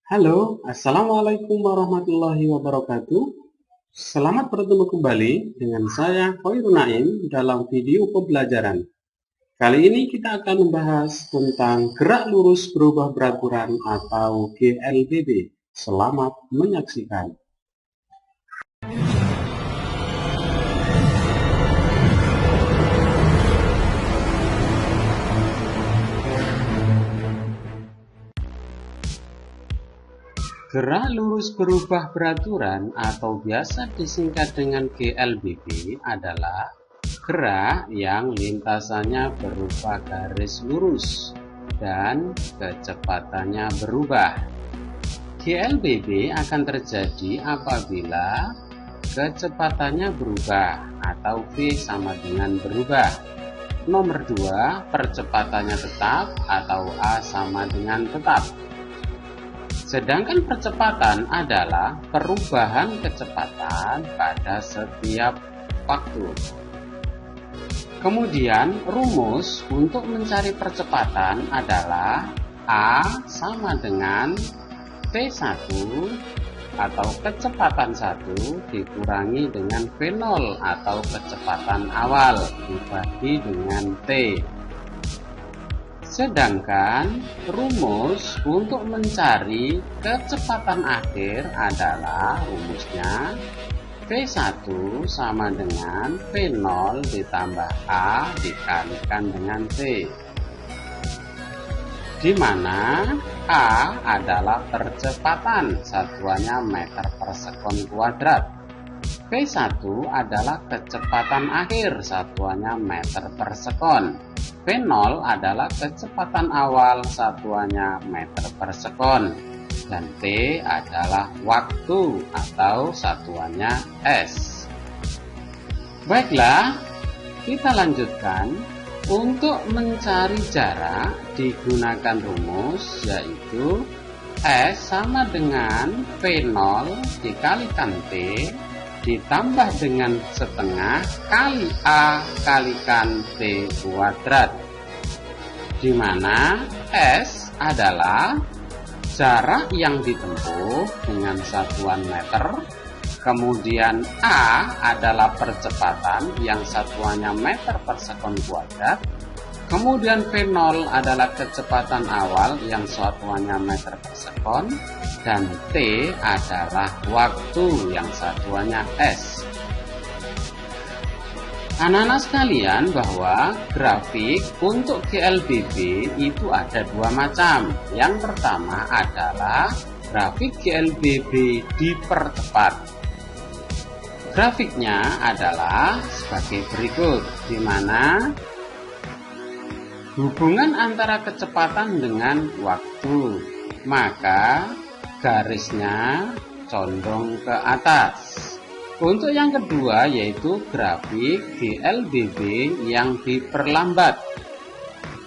Halo, Assalamualaikum warahmatullahi wabarakatuh. Selamat bertemu kembali dengan saya Khairul Naim dalam video pembelajaran. Kali ini kita akan membahas tentang gerak lurus berubah beraturan atau GLBB. Selamat menyaksikan. Gerak lurus berubah beraturan atau biasa disingkat dengan GLBB adalah gerak yang lintasannya berupa garis lurus dan kecepatannya berubah. GLBB akan terjadi apabila kecepatannya berubah atau V sama dengan berubah. Nomor 2, percepatannya tetap atau A sama dengan tetap. Sedangkan percepatan adalah perubahan kecepatan pada setiap waktu. Kemudian rumus untuk mencari percepatan adalah A sama dengan T1 atau kecepatan 1 dikurangi dengan V0 atau kecepatan awal dibagi dengan T. Sedangkan rumus untuk mencari kecepatan akhir adalah rumusnya V1 sama dengan V0 ditambah A dikalikan dengan T, di mana A adalah percepatan, satuannya meter per sekon kuadrat. V1 adalah kecepatan akhir, satuannya meter per sekon. V0 adalah kecepatan awal, satuannya meter per sekon. Dan T adalah waktu atau satuannya S. Baiklah, kita lanjutkan. Untuk mencari jarak digunakan rumus yaitu S sama dengan V0 dikalikan T ditambah dengan setengah kali A kalikan T kuadrat, di mana S adalah jarak yang ditempuh dengan satuan meter, kemudian A adalah percepatan yang satuannya meter per sekon kuadrat, kemudian V0 adalah kecepatan awal yang satuannya meter per sekon, dan T adalah waktu yang satuannya S. Anak-anak sekalian, bahwa grafik untuk GLBB itu ada dua macam. Yang pertama adalah grafik GLBB dipercepat. Grafiknya adalah sebagai berikut, di mana hubungan antara kecepatan dengan waktu, maka garisnya condong ke atas. Untuk yang kedua yaitu grafik GLBB yang diperlambat.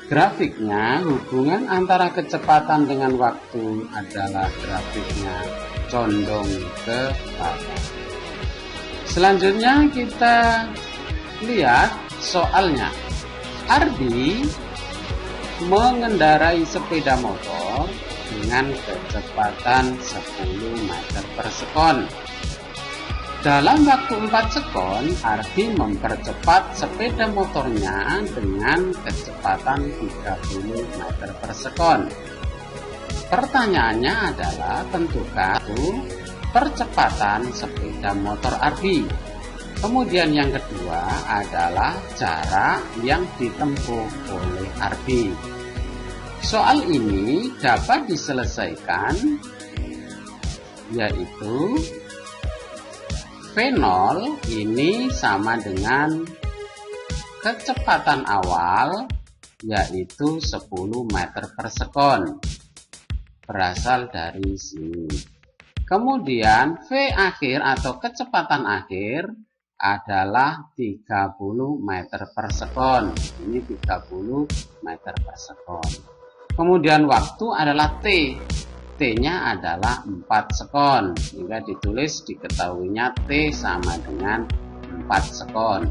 Grafiknya hubungan antara kecepatan dengan waktu adalah grafiknya condong ke atas. Selanjutnya kita lihat soalnya. Ardi mengendarai sepeda motor dengan kecepatan 10 meter per sekon. Dalam waktu 4 sekon, Ardi mempercepat sepeda motornya dengan kecepatan 30 meter per sekon. Pertanyaannya adalah tentukan percepatan sepeda motor Ardi. Kemudian yang kedua adalah jarak yang ditempuh oleh Ardi. Soal ini dapat diselesaikan yaitu V0 ini sama dengan kecepatan awal yaitu 10 meter per sekon, berasal dari sini. Kemudian V akhir atau kecepatan akhir adalah 30 meter per sekon. Ini 30 meter per sekon. Kemudian waktu adalah T. T-nya adalah 4 sekon. Hingga ditulis diketahuinya T sama dengan 4 sekon.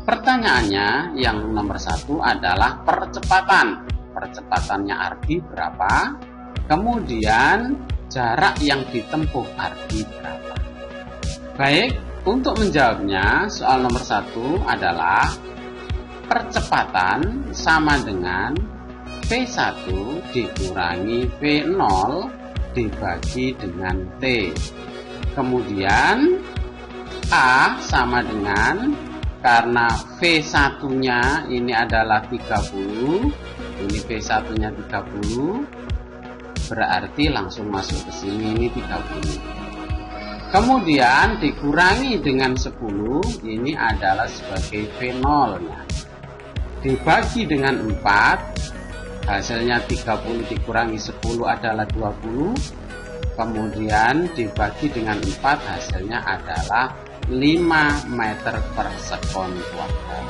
Pertanyaannya yang nomor 1 adalah percepatan. Percepatannya Ardi berapa? Kemudian jarak yang ditempuh arti berapa? Baik, untuk menjawabnya soal nomor 1 adalah percepatan sama dengan V1 dikurangi V0 dibagi dengan T. Kemudian A sama dengan, karena V1 nya ini adalah 30, ini V1 nya 30, berarti langsung masuk ke sini, ini 30. Kemudian dikurangi dengan 10, ini adalah sebagai V0 nya. Dibagi dengan 4, hasilnya 30 dikurangi 10 adalah 20. Kemudian dibagi dengan 4, hasilnya adalah 5 meter per sekon kuadrat.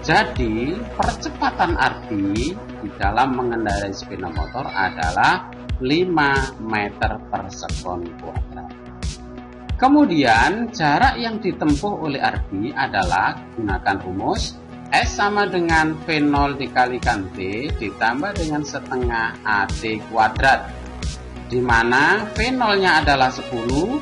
Jadi percepatan arti di dalam mengendarai sepeda motor adalah 5 meter per sekon kuadrat. Kemudian jarak yang ditempuh oleh Ardi adalah, gunakan rumus S sama dengan V0 dikalikan T ditambah dengan setengah AT kuadrat, di mana V0 nya adalah 10,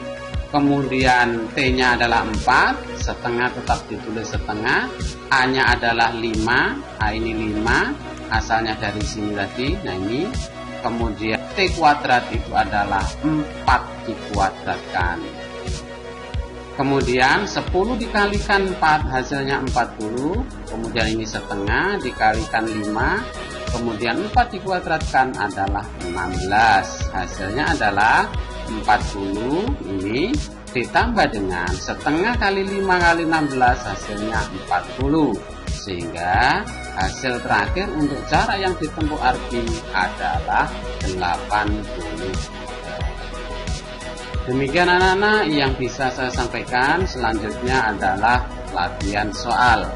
kemudian T nya adalah 4, setengah tetap ditulis setengah, A nya adalah 5, A ini 5, asalnya dari sini tadi, nah ini, kemudian T kuadrat itu adalah 4 dikuadratkan. Kemudian 10 dikalikan 4 hasilnya 40, kemudian ini setengah dikalikan 5, kemudian 4 dikuadratkan adalah 16, hasilnya adalah 40, ini ditambah dengan setengah kali 5 kali 16 hasilnya 40, sehingga hasil terakhir untuk jarak yang ditempuh Ardi adalah 80. Demikian anak-anak yang bisa saya sampaikan. Selanjutnya adalah latihan soal.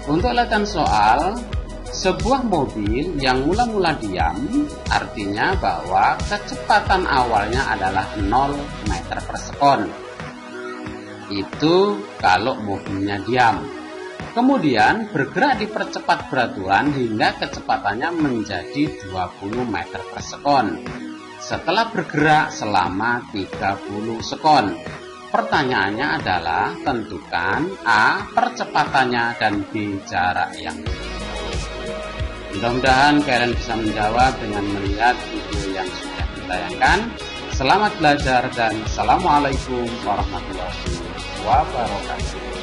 Untuk latihan soal, sebuah mobil yang mula-mula diam artinya bahwa kecepatan awalnya adalah 0 meter per sekon. Itu kalau mobilnya diam. Kemudian bergerak dipercepat beraturan hingga kecepatannya menjadi 20 meter per sekon. Setelah bergerak selama 30 sekon. Pertanyaannya adalah tentukan A. percepatannya dan B. jarak yang ditempuh. Mudah-mudahan kalian bisa menjawab dengan melihat video yang sudah ditayangkan. Selamat belajar dan Assalamualaikum warahmatullahi wabarakatuh.